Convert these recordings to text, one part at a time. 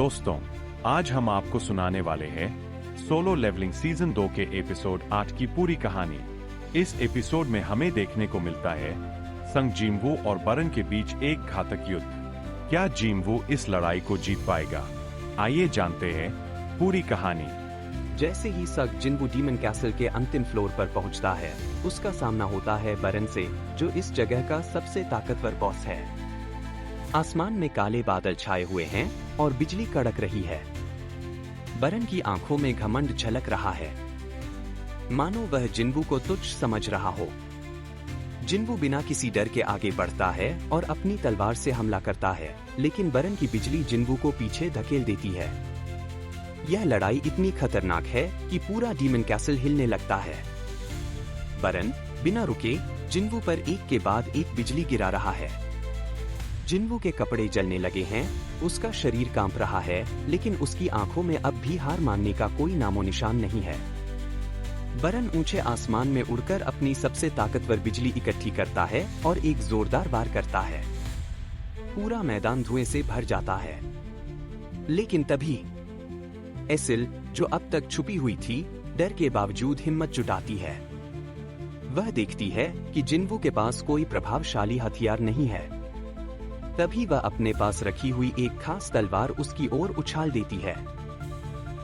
दोस्तों, आज हम आपको सुनाने वाले हैं सोलो लेवलिंग सीजन 2 के एपिसोड 8 की पूरी कहानी। इस एपिसोड में हमें देखने को मिलता है संग जिनवू और बरन के बीच एक घातक युद्ध। क्या जिनवू इस लड़ाई को जीत पाएगा? आइए जानते हैं पूरी कहानी। जैसे ही सग जिनवू डीमन कैसल के अंतिम फ्लोर पर पहुंचता है, उसका सामना होता है बरन से, जो इस जगह का सबसे ताकतवर बॉस है। आसमान में काले बादल छाए हुए हैं और बिजली कड़क रही है। बरन की आंखों में घमंड झलक रहा है, मानो वह जिनवू को तुच्छ समझ रहा हो। जिनवू बिना किसी डर के आगे बढ़ता है और अपनी तलवार से हमला करता है, लेकिन बरन की बिजली जिनवू को पीछे धकेल देती है। यह लड़ाई इतनी खतरनाक है कि पूरा डीमन कैसल हिलने लगता है। बरन बिना रुके जिनवू पर एक के बाद एक बिजली गिरा रहा है। जिनवू के कपड़े जलने लगे हैं, उसका शरीर कांप रहा है, लेकिन उसकी आंखों में अब भी हार मानने का कोई नामो निशान नहीं है। बरन ऊंचे आसमान में उड़कर अपनी सबसे ताकतवर बिजली इकट्ठी करता है और एक जोरदार वार करता है। पूरा मैदान धुएं से भर जाता है। लेकिन तभी एसिल, जो अब तक छुपी हुई थी, डर के बावजूद हिम्मत जुटाती है। वह देखती है कि जिनवू के पास कोई प्रभावशाली हथियार नहीं है। तभी वह अपने पास रखी हुई एक खास तलवार उसकी ओर उछाल देती है।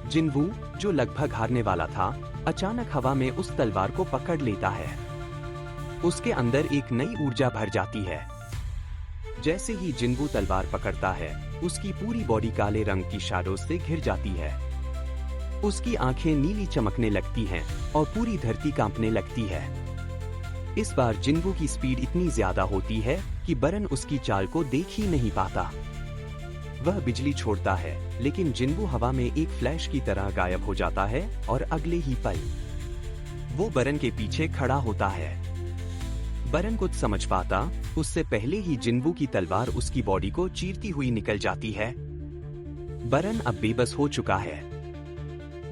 जिनवू, जो लगभग हारने वाला था, अचानक हवा में उस तलवार को पकड़ लेता है। उसके अंदर एक नई ऊर्जा भर जाती है। जैसे ही जिनवू तलवार पकड़ता है, उसकी पूरी बॉडी काले रंग की शैडो से घिर जाती है। उसकी आंखें नीली चमकने लगती हैं और पूरी धरती कांपने लगती है। इस बार जिनवू की स्पीड इतनी ज्यादा होती है कि बरन उसकी चाल को देख ही नहीं पाता। वह बिजली छोड़ता है, लेकिन जिनवू हवा में एक फ्लैश की तरह गायब हो जाता है और अगले ही पल वो बरन के पीछे खड़ा होता है। बरन कुछ समझ पाता उससे पहले ही जिनवू की तलवार उसकी बॉडी को चीरती हुई निकल जाती है। बरन अब बेबस हो चुका है।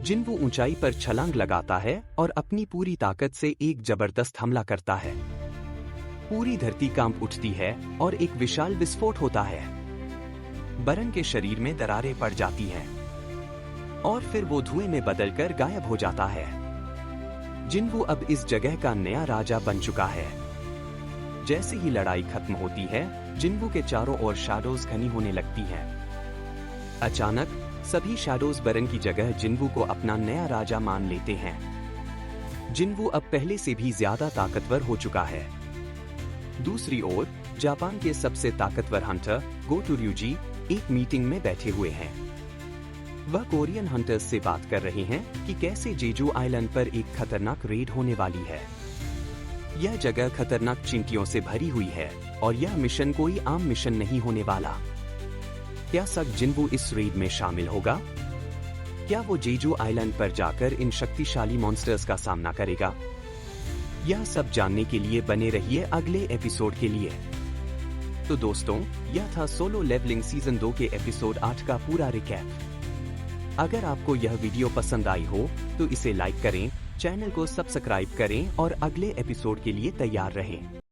जिनवू ऊंचाई पर छलांग लगाता है और अपनी पूरी ताकत से एक जबरदस्त हमला करता है। पूरी धरती कांप उठती है और एक विशाल विस्फोट होता है। बरन के शरीर में दरारें पड़ जाती हैं और फिर वो धुएं में बदलकर गायब हो जाता है। जिनवू अब इस जगह का नया राजा बन चुका है। जैसे ही लड़ाई खत्म होती है, जिनवू के चारों ओर शैडोज घनी होने लगती हैं। अचानक सभी शैडोज बरन की जगह जिनवू को अपना नया राजा मान लेते हैं। जिनवू अब पहले से भी ज्यादा ताकतवर हो चुका है। दूसरी ओर जापान के सबसे ताकतवर हंटर गोटोryuji एक मीटिंग में बैठे हुए हैं। वह कोरियन हंटर्स से बात कर रहे हैं कि कैसे जेजू आइलैंड पर एक खतरनाक रेड होने वाली है। यह जगह खतरनाक चींटियों से भरी हुई है और यह मिशन कोई आम मिशन नहीं होने वाला। क्या सग जिनवू इस रेड में शामिल होगा? क्या वो जेजू आइलैंड पर जाकर इन शक्तिशाली मॉन्स्टर्स का सामना करेगा? यह सब जानने के लिए बने रहिए अगले एपिसोड के लिए। तो दोस्तों, यह था सोलो लेवलिंग सीजन 2 के एपिसोड 8 का पूरा रिकैप। अगर आपको यह वीडियो पसंद आई हो तो इसे लाइक करें, चैनल को सब्सक्राइब करें और अगले एपिसोड के लिए तैयार रहें।